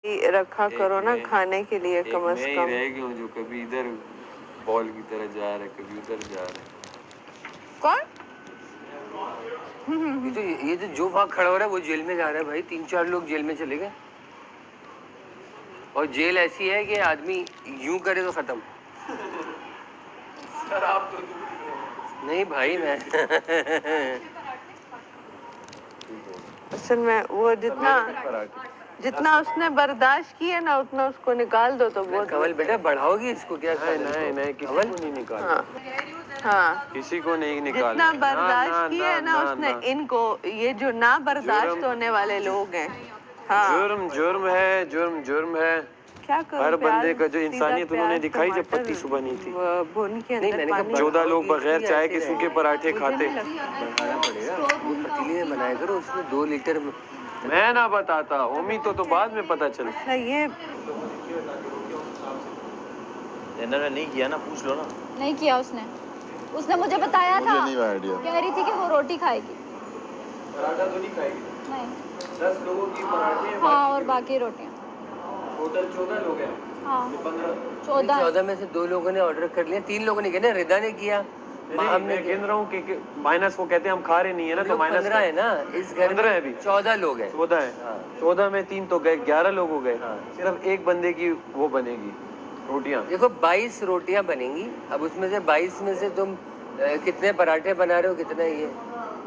रखा करो ना खाने के लिए कम से कम। रह गया हूँ जो कभी इधर बॉल की तरह जा रहा है, कभी उधर जा रहा है। कौन? ये जो वहाँ खड़ा हो रहा है वो जेल में जा रहा है भाई। 3-4 लोग जेल में चले गए और जेल ऐसी है कि आदमी यूं करे तो खत्म। सर आप तो नहीं भाई मैं असल में वो जितना उसने बर्दाश्त किया ना उतना उसको निकाल दो तो बहुत। कमल बेटा बढ़ाओगी इसको क्या? नहीं किसी को नहीं निकाला। हाँ किसी को नहीं निकाला। जितना बर्दाश्त किया है ना उसने इनको, ये जो ना बर्दाश्त होने वाले लोग हैं। हाँ जुर्म है। क्या करूं? हर बंदे का जो इंसानियत उन्होंने दिखाई जब पत्ती सुबह नहीं थी। भुन के अंदर पानी 14 लोग बगैर चाय के सूखे पराठे खाते। बढ़ाना पड़ेगा। वो पतीली में बनाया करो, उसमें 2 लीटर मैं ना बताता, ओमी तो बाद में पता चला। अच्छा ये ने नहीं किया ना, पूछ लो ना। नहीं किया उसने मुझे बताया था। कह रही थी कि वो रोटी खाएगी। पराठा तो नहीं खाएगी? नहीं। 10 लोगों की पराठे। हाँ और बाकी रोटियां। टोटल 14 लोग हैं। हाँ 14 में से 2 लोगों ने ऑर्डर कर लिया, 3 लोगों ने किया ना, रिदा ने किया। मैं गिन रहा हूँ कि माइनस वो कहते हैं हम खा रहे नहीं है ना, तो माइनस 15 है ना इस घर में। 15 है अभी। 14 लोग हैं। 14 है। हाँ। 14 में 3 तो गए, 11 लोग हो गए। हाँ। सिर्फ एक बंदे की वो बनेगी रोटियां। देखो 22 रोटियां बनेंगी। अब उसमें से 22 में से तुम कितने पराठे बना रहे हो, कितना ये?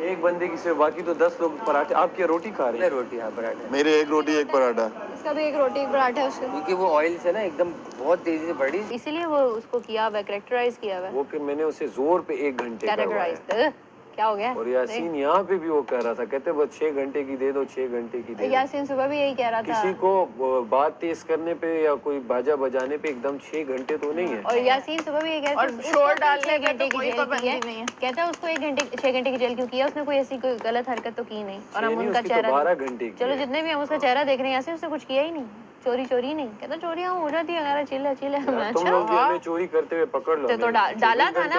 एक बंदे की सिर्फ, बाकी तो 10 लोग पराठे। आप क्या रोटी खा रहे हैं? रोटी, हाँ पराठा। मेरे 1 रोटी 1 पराठा। इसका भी 1 रोटी 1 पराठा है उसका। क्योंकि वो ऑयल से ना एकदम बहुत तेजी से बढ़ी, इसीलिए वो उसको किया हुआ, कैरेक्टराइज किया हुआ। वो फिर मैंने उसे जोर पे 1 घंटे कैरेक्टराइज क्या हो गया? और यासीन यहाँ पे भी वो कह रहा था, कहते बस 6 घंटे की दे दो, 6 घंटे की दे दो। यासीन सुबह भी यही कह रहा था। किसी को बात तेज करने पे या कोई बाजा बजाने पे एकदम 6 घंटे तो नहीं है। और यासीन सुबह भी यही कह रहा था, और शोर डालने 6 घंटे की जेल की है। कहता है उसको 6 घंटे की जेल क्यों किया? उसने कोई ऐसी कोई गलत हरकत तो की नहीं। और हम उनका चेहरा 12 घंटे। चलो जितने भी हम उसका चेहरा देख रहे हैं, यासीन उसने कुछ किया ही नहीं। चोरी नहीं कहता, चोरियां हो जाती है अगर चिल्ला तुम लोग भी हमें चोरी करते हुए पकड़ लो। तो डाला था ना,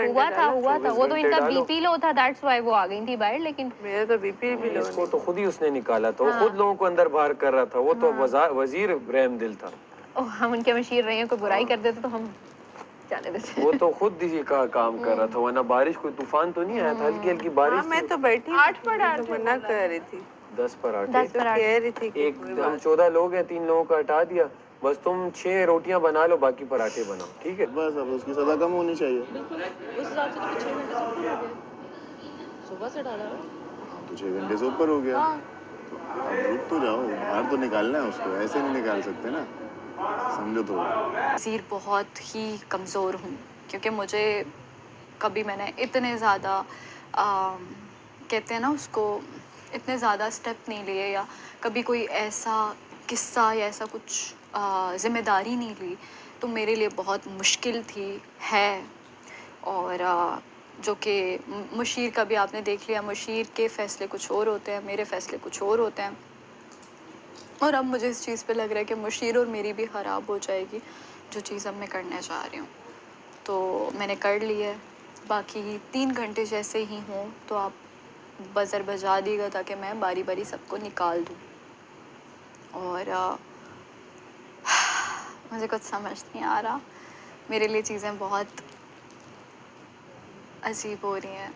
हुआ था। वो तो इनका बीपी लो था, दैट्स व्हाई वो आ गई थी बाहर। लेकिन मेरा तो बीपी भी लो। इसको तो खुद ही उसने निकाला था। वो खुद लोगों को अंदर बाहर कर रहा था। वो तो वजीर रहम दिल था। हम उनके मशीर रहे हैं, कोई बुराई कर देते तो हम जाने देते। वो तो खुद ही का काम कर रहा था, वरना बारिश कोई तूफान तो नहीं आया था, हल्की हल्की बारिश। मैं तो बैठी 8 पराठे मना कर रही थी। 10 पराठे कह रही थी कि हम 14 लोग हैं, 3 लोगों का हटा दिया। बस तुम 6 रोटियां बना लो, बाकी पराठे बनाओ, ठीक है? बस अब उसकी सजा कम होनी चाहिए। उस हिसाब से तो 6 घंटे से ऊपर हो गया। सुबह से डाला है तो 6 घंटे से ऊपर हो गया। तो अब रुक तो जाओ, बाहर तो निकालना है उसको, ऐसे नहीं निकाल सकते ना, समझो तो। नसीर बहुत ही कमज़ोर हूँ, क्योंकि मुझे कभी मैंने इतने ज़्यादा कहते हैं ना उसको, इतने ज़्यादा स्टेप नहीं लिए, या कभी कोई ऐसा किस्सा या ऐसा कुछ ज़िम्मेदारी नहीं ली, तो मेरे लिए बहुत मुश्किल थी है। और जो कि मुशीर का भी आपने देख लिया, मुशीर के फ़ैसले कुछ और होते हैं, मेरे फ़ैसले कुछ और होते हैं। और अब मुझे इस चीज़ पे लग रहा है कि मुशीर और मेरी भी ख़राब हो जाएगी, जो चीज़ अब मैं करने जा रही हूँ। तो मैंने कर ली है, बाकी 3 घंटे जैसे ही हों तो आप बज़र बजा दीजिएगा ताकि मैं बारी बारी सबको निकाल दूँ। और मुझे कुछ समझ नहीं आ रहा, मेरे लिए चीज़ें बहुत अजीब हो रही हैं।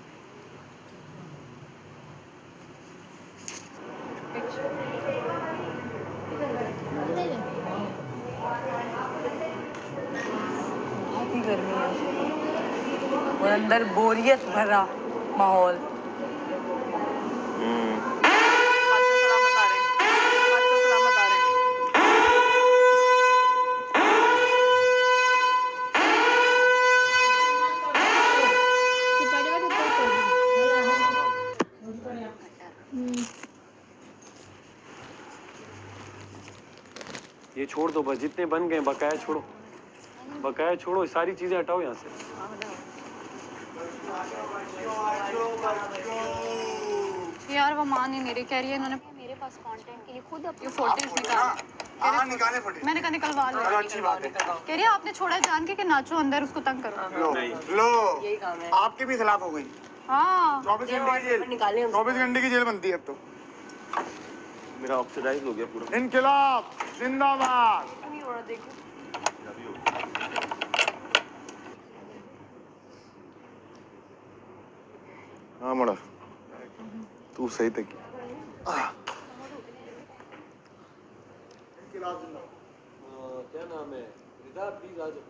गर्मी है और अंदर बोरियत भरा माहौल। ये छोड़ दो बस, जितने बन गए बकाया छोड़ो, बकाया छोड़ो, सारी चीजें हटाओ यहाँ से। यार वो माँ नहीं मेरी, कह रही है इन्होंने मेरे पास कंटेंट के लिए खुद अपनी फोटेज निकाले। मैंने कहा निकलवा लो। अच्छी बात है। कह रही है आपने छोड़ा जान के कि नाचो अंदर, उसको तंग करो। लो यही काम है, आपके भी खिलाफ हो गई। हाँ 24 घंटे की जेल, 24 घंटे की जेल बनती है अब तो। मेरा ऑक्सीडाइज हो गया पूरा। इनकलाब जिंदाबाद। हाँ मड़ा तू सही तक क्या नाम है? रिदा प्लीज आ जाओ।